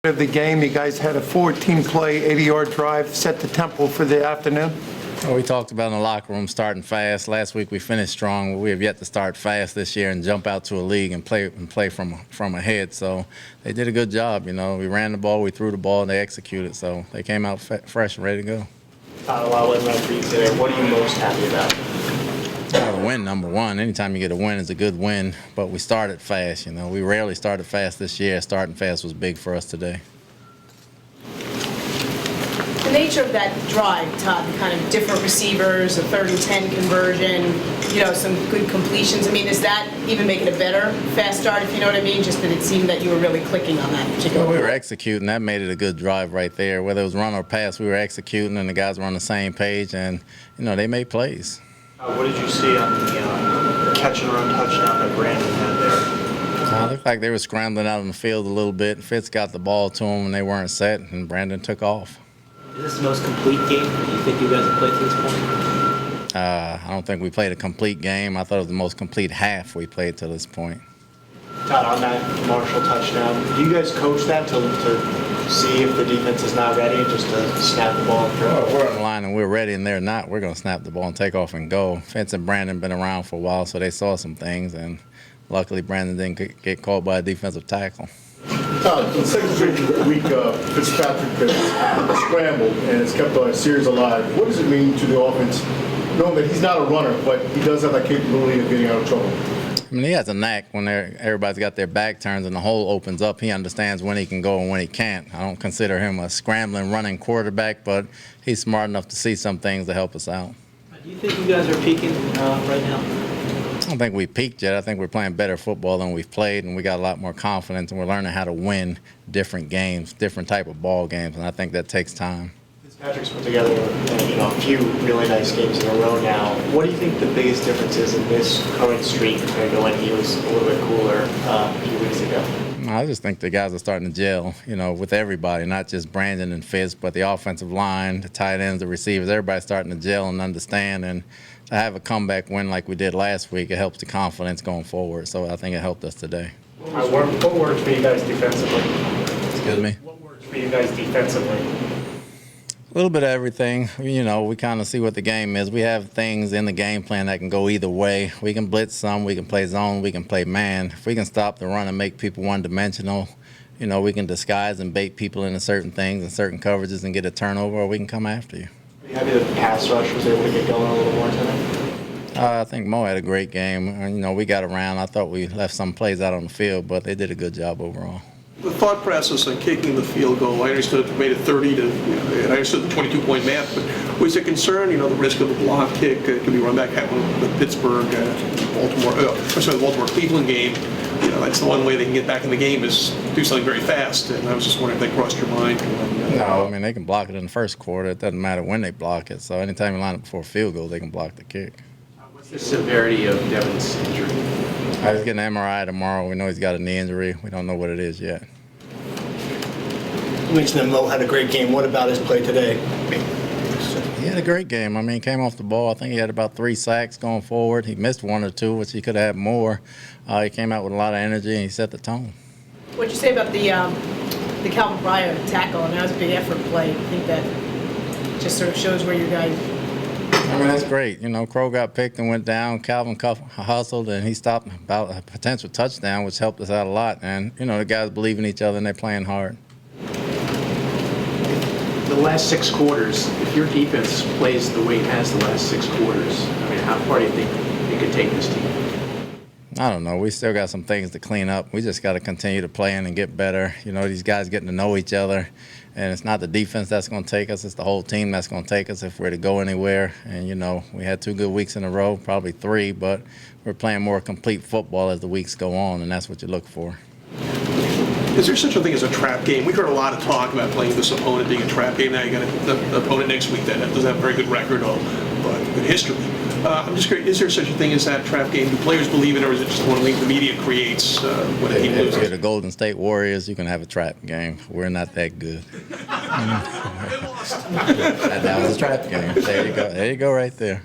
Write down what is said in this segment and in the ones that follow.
Of the game, you guys had a 14-play, 80-yard drive, set the tempo for the afternoon. Well, we talked about in the locker room starting fast. Last week we finished strong. We have yet to start fast this year and jump out to a league and play from ahead. So they did a good job. You know, we ran the ball, we threw the ball, and they executed. So they came out fresh and ready to go. Todd, a lot went right for you today. What are you most happy about? The win, number one. Anytime you get a win, it's a good win. But we started fast. You know, we rarely started fast this year. Starting fast was big for us today. The nature of that drive, Todd, the kind of different receivers, a 3rd and 10 conversion, you know, some good completions. I mean, does that even make it a better fast start, if you know what I mean? Just that it seemed that you were really clicking on that particular. Well, we were executing. That made it a good drive right there. Whether it was run or pass, we were executing, and the guys were on the same page, and, you know, they made plays. What did you see on the catch and run touchdown that Brandon had there? It looked like they were scrambling out on the field a little bit. Fitz got the ball to them when they weren't set, and Brandon took off. Is this the most complete game you think you guys have played to this point? I don't think we played a complete game. I thought it was the most complete half we played to this point. Todd, on that Marshall touchdown, do you guys coach that to see if the defense is not ready, just to snap the ball and throw it? Well, we're on the line and we're ready and they're not. We're going to snap the ball and take off and go. Fitz and Brandon been around for a while, so they saw some things, and luckily Brandon didn't get caught by a defensive tackle. Todd, the second straight week, Fitzpatrick has scrambled and has kept a series alive. What does it mean to the offense, knowing that he's not a runner, but he does have that capability of getting out of trouble? I mean, he has a knack when everybody's got their back turns and the hole opens up. He understands when he can go and when he can't. I don't consider him a scrambling, running quarterback, but he's smart enough to see some things to help us out. Do you think you guys are peaking right now? I don't think we peaked yet. I think we're playing better football than we've played, and we got a lot more confidence, and we're learning how to win different games, different type of ball games, and I think that takes time. Fitzpatrick's put together a few really nice games in a row now. What do you think the biggest difference is in this current streak compared to when he was a little bit cooler a few weeks ago? I just think the guys are starting to gel, you know, with everybody, not just Brandon and Fitz, but the offensive line, the tight ends, the receivers. Everybody's starting to gel and understand, and to have a comeback win like we did last week, it helps the confidence going forward. So I think it helped us today. What worked for you guys defensively? Excuse me? What worked for you guys defensively? A little bit of everything. You know, we kind of see what the game is. We have things in the game plan that can go either way. We can blitz some, we can play zone, we can play man. If we can stop the run and make people one-dimensional, you know, we can disguise and bait people into certain things and certain coverages and get a turnover, or we can come after you. Are you happy that the pass rush was able to get going a little more tonight? I think Mo had a great game. You know, we got around. I thought we left some plays out on the field, but they did a good job overall. The thought process on kicking the field goal, I understood it made it 30 to, and I understood the 22-point math, but was there concern, you know, the risk of a block kick could be run back happened with the Pittsburgh, the Baltimore-Cleveland game. You know, that's the one way they can get back in the game is do something very fast, and I was just wondering if that crossed your mind. No, I mean, they can block it in the first quarter. It doesn't matter when they block it. So anytime you line up before a field goal, they can block the kick. What's the severity of Devin's injury? He's getting an MRI tomorrow. We know he's got a knee injury. We don't know what it is yet. You mentioned that Mo had a great game. What about his play today? He had a great game. I mean, he came off the ball. I think he had about 3 sacks going forward. He missed 1 or 2, which he could have had more. He came out with a lot of energy, and he set the tone. What'd you say about the Calvin Pryor tackle? I mean, that was a big effort play. I think that just sort of shows where your guys. I mean, that's great. You know, Crow got picked and went down. Calvin hustled, and he stopped about a potential touchdown, which helped us out a lot. And, you know, the guys believe in each other, and they're playing hard. The last 6 quarters, if your defense plays the way it has the last 6 quarters, I mean, how far do you think it could take this team? I don't know. We still got some things to clean up. We just got to continue to play in and get better. You know, these guys getting to know each other. And it's not the defense that's going to take us. It's the whole team that's going to take us if we're to go anywhere. And, you know, we had 2 good weeks in a row, probably 3, but we're playing more complete football as the weeks go on, and that's what you look for. Is there such a thing as a trap game? We've heard a lot of talk about playing this opponent being a trap game. Now you got the opponent next week that doesn't have a very good record or good history. I'm just curious, is there such a thing as that trap game? Do players believe in it, or is it just one the media creates when a team If loses? you're the Golden State Warriors, you can have a trap game. We're not that good. That was a trap game. There you go. There you go right there.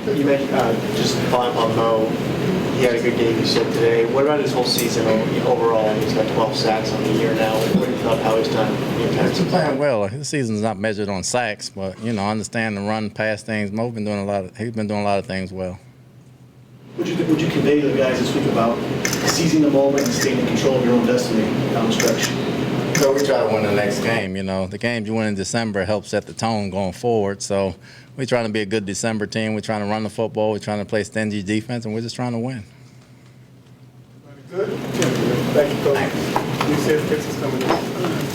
You mentioned, just following up on Mo, he had a good game, you said today. What about his whole season overall? He's got 12 sacks on the year now. What do you thought how he's done the entire He's season? playing well. His season's not measured on sacks, but I understand the run, pass things. Mo's been doing he's been doing a lot of things well. Would you convey to the guys this week about seizing the moment and staying in control of your own destiny down the stretch? So we try to win the next game. The games you win in December help set the tone going forward. So we're trying to be a good December team. We're trying to run the football. We're trying to play stingy defense, and we're just trying to win. Good? Thank you, Coach. You see if Fitz is coming in.